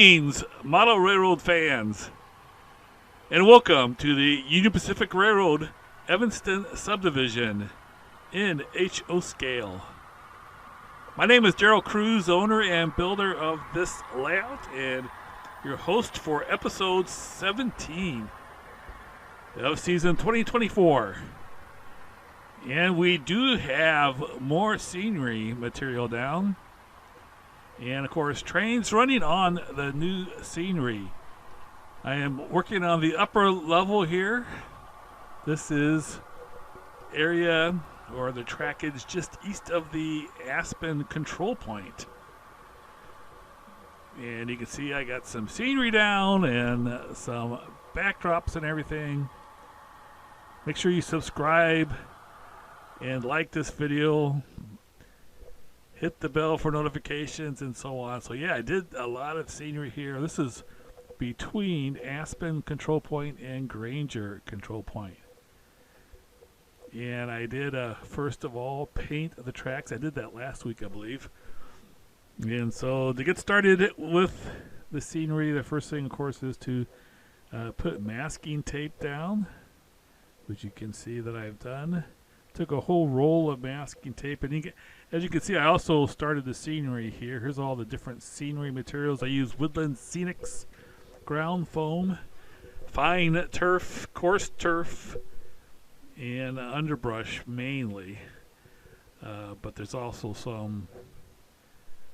Greetings, model railroad fans, and welcome to the Union Pacific Railroad Evanston Subdivision in HO Scale. My name is Gerald Cruz, owner and builder of this layout, and your host for episode 17 of season 2024. And we do have more scenery material down. And of course, trains running on the new scenery. I am working on the upper level here. This is area or the trackage just east of the Aspen control point. And you can see I got some scenery down and some backdrops and everything. Make sure you subscribe and like this video. Hit the bell for notifications and so on. So yeah, I did a lot of scenery here. This is between Aspen control point and Granger control point. And I did first of all paint the tracks. I did that last week, I believe. And so to get started with the scenery, the first thing of course is to put masking tape down, which you can see that I've done. Took a whole roll of masking tape, and as you can see, I also started the scenery here. Here's all the different scenery materials. I use Woodland Scenics, ground foam, fine turf, coarse turf, and underbrush mainly. But there's also some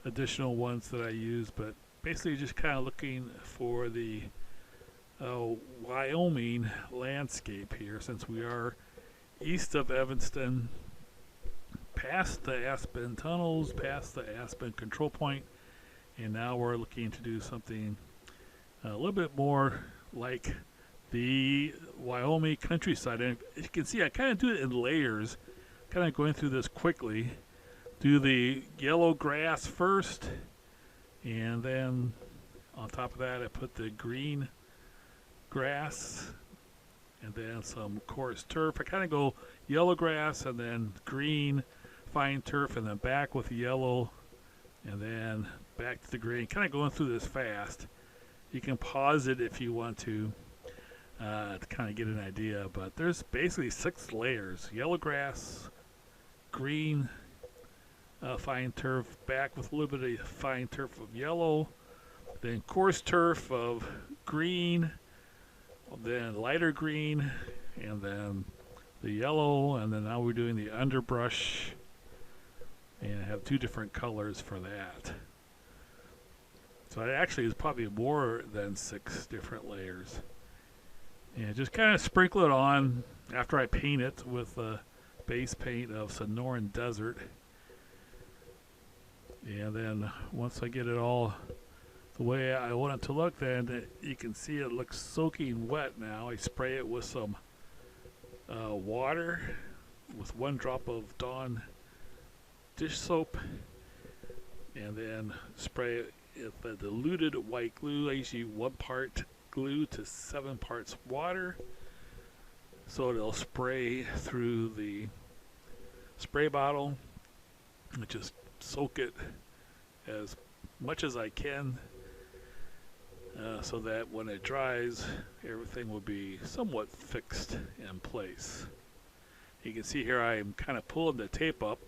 additional ones that I use, but basically just kind of looking for the Wyoming landscape here, since we are east of Evanston, past the Aspen tunnels, past the Aspen control point, and now we're looking to do something a little bit more like the Wyoming countryside. And as you can see, I kind of do it in layers, kind of going through this quickly. Do the yellow grass first, and then on top of that I put the green grass, and then some coarse turf. I kind of go yellow grass and then green, fine turf, and then back with yellow, and then back to the green. Kind of going through this fast. You can pause it if you want to kind of get an idea, but there's basically 6 layers. Yellow grass, green, fine turf, back with a little bit of fine turf of yellow, then coarse turf of green, then lighter green, and then the yellow, and then now we're doing the underbrush, and I have 2 different colors for that. So it actually is probably more than 6 different layers. And just kind of sprinkle it on after I paint it with a base paint of Sonoran Desert. And then once I get it all the way I want it to look, then you can see it looks soaking wet now. I spray it with some water with 1 drop of Dawn dish soap, and then spray it with the diluted white glue. I usually 1 part glue to 7 parts water, so it'll spray through the spray bottle, and just soak it as much as I can. So that when it dries, everything will be somewhat fixed in place. You can see here I'm kind of pulling the tape up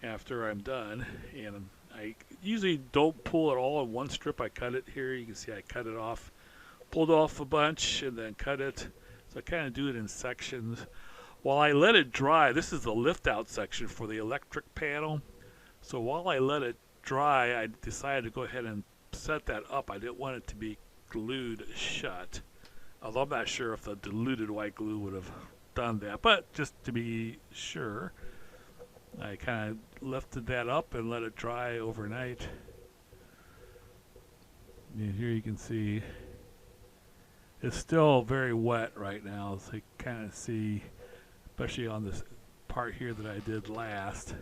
after I'm done, and I usually don't pull it all in one strip. I cut it here. You can see I cut it off, pulled off a bunch, and then cut it. So I kind of do it in sections. While I let it dry, this is the lift out section for the electric panel. So while I let it dry, I decided to go ahead and set that up. I didn't want it to be glued shut, although I'm not sure if the diluted white glue would have done that, but just to be sure, I kind of lifted that up and let it dry overnight. And here you can see it's still very wet right now, so you kind of see, especially on this part here that I did last,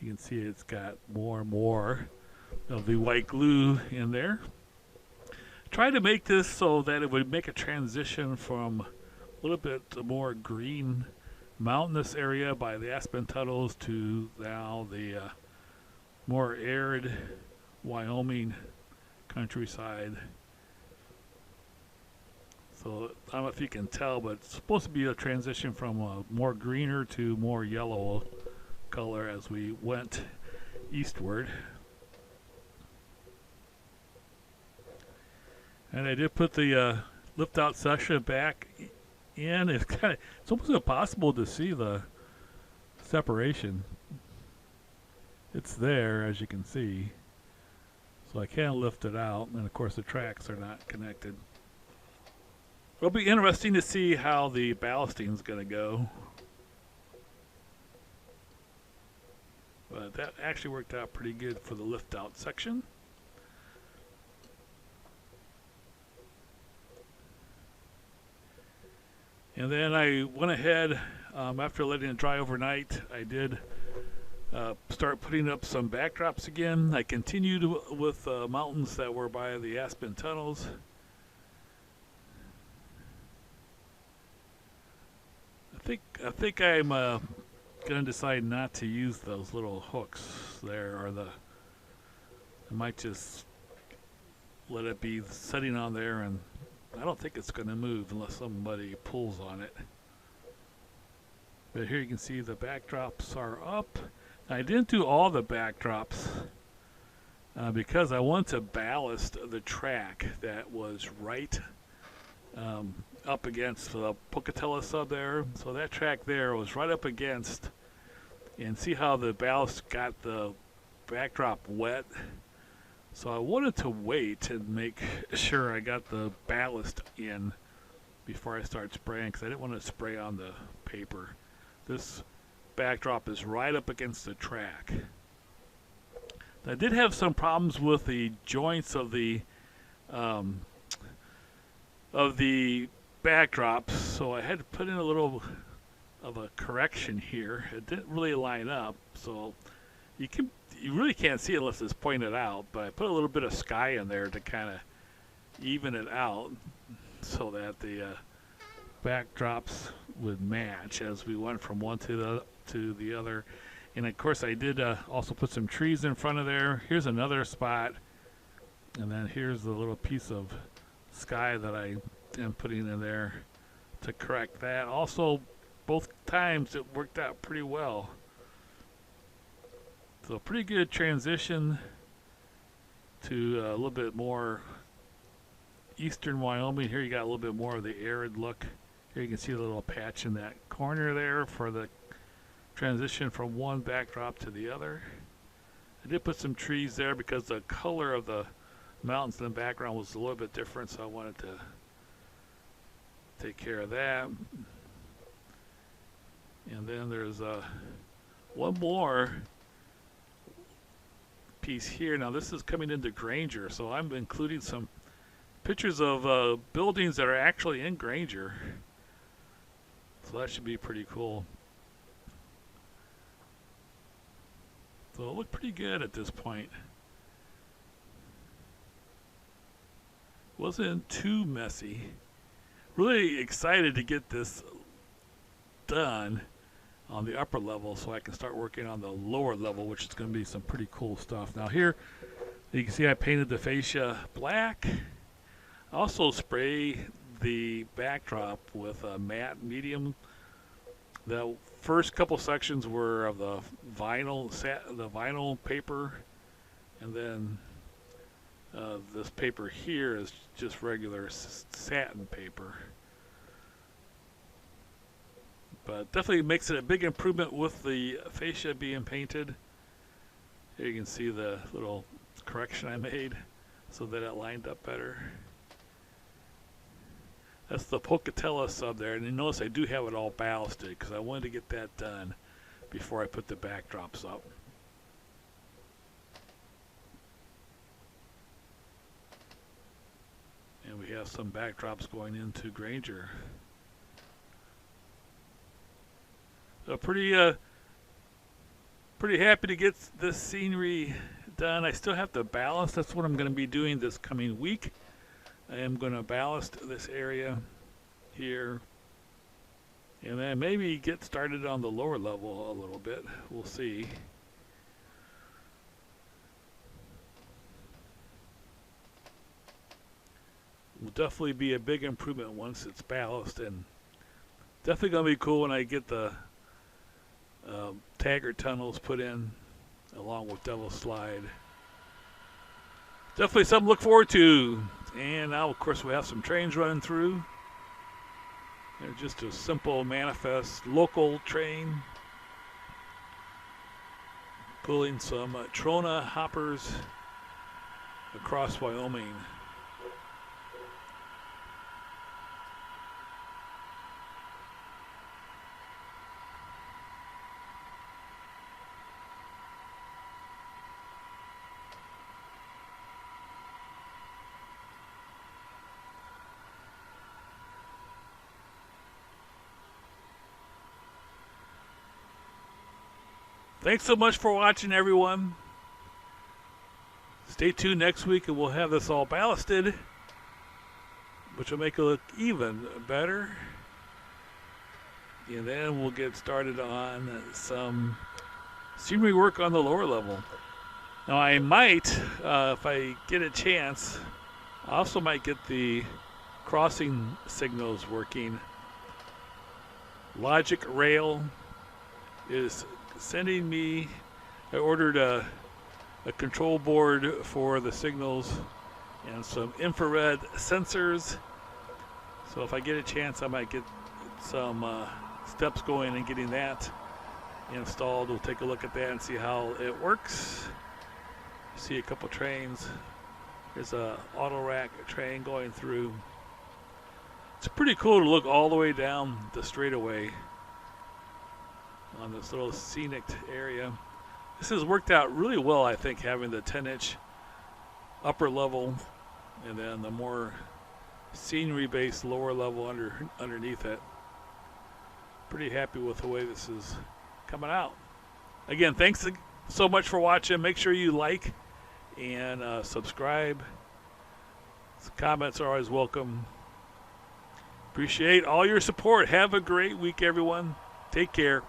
you can see it's got more and more of the white glue in there. Try to make this so that it would make a transition from a little bit more green mountainous area by the Aspen tunnels to now the more arid Wyoming countryside. So I don't know if you can tell, but it's supposed to be a transition from a more greener to more yellow color as we went eastward. And I did put the lift out section back in. It's almost impossible to see the separation. It's there, as you can see. So I can't lift it out, and of course the tracks are not connected. It'll be interesting to see how the ballasting is going to go. But that actually worked out pretty good for the lift out section. And then I went ahead, after letting it dry overnight, I did start putting up some backdrops again. I continued with mountains that were by the Aspen tunnels. I think I'm going to decide not to use those little hooks there, or I might just let it be sitting on there, and I don't think it's going to move unless somebody pulls on it. But here you can see the backdrops are up. I didn't do all the backdrops because I want to ballast the track that was right up against the Pocatello sub there. So that track there was right up against, and see how the ballast got the backdrop wet. So I wanted to wait and make sure I got the ballast in before I start spraying, because I didn't want to spray on the paper. This backdrop is right up against the track. I did have some problems with the joints of the backdrops, so I had to put in a little of a correction here. It didn't really line up, so you really can't see it unless it's pointed out, but I put a little bit of sky in there to kind of even it out so that the backdrops would match as we went from one to the other. And of course I did also put some trees in front of there. Here's another spot, and then here's the little piece of sky that I am putting in there to correct that. Also, both times it worked out pretty well. So pretty good transition to a little bit more eastern Wyoming. Here you got a little bit more of the arid look. Here you can see the little patch in that corner there for the transition from one backdrop to the other. I did put some trees there because the color of the mountains in the background was a little bit different, so I wanted to take care of that. And then there's one more piece here. Now this is coming into Granger, so I'm including some pictures of buildings that are actually in Granger. So that should be pretty cool. So it looked pretty good at this point. Wasn't too messy. Really excited to get this done on the upper level so I can start working on the lower level, which is going to be some pretty cool stuff. Now here you can see I painted the fascia black. I also spray the backdrop with a matte medium. The first couple sections were of the vinyl paper, and then this paper here is just regular satin paper. But definitely makes it a big improvement with the fascia being painted. Here you can see the little correction I made so that it lined up better. That's the Pocatello sub there, and you notice I do have it all ballasted because I wanted to get that done before I put the backdrops up. And we have some backdrops going into Granger. So pretty happy to get this scenery done. I still have to ballast. That's what I'm going to be doing this coming week. I am going to ballast this area here, and then maybe get started on the lower level a little bit. We'll see. will definitely be a big improvement once it's ballasted, and definitely going to be cool when I get the Taggart tunnels put in along with Devil's Slide. Definitely something to look forward to. And now, of course, we have some trains running through. They're just a simple manifest local train pulling some Trona hoppers across Wyoming. Thanks so much for watching, everyone. Stay tuned next week and we'll have this all ballasted, which will make it look even better. And then we'll get started on some scenery work on the lower level. Now I might, if I get a chance, I also might get the crossing signals working. Logic Rail is sending me, I ordered a control board for the signals and some infrared sensors. So if I get a chance, I might get some steps going and getting that installed. We'll take a look at that and see how it works. See a couple trains. There's a auto rack train going through. It's pretty cool to look all the way down the straightaway on this little scenic area. This has worked out really well, I think, having the 10-inch upper level and then the more scenery-based lower level underneath it. Pretty happy with the way this is coming out. Again, thanks so much for watching. Make sure you like and subscribe. Comments are always welcome. Appreciate all your support. Have a great week, everyone. Take care.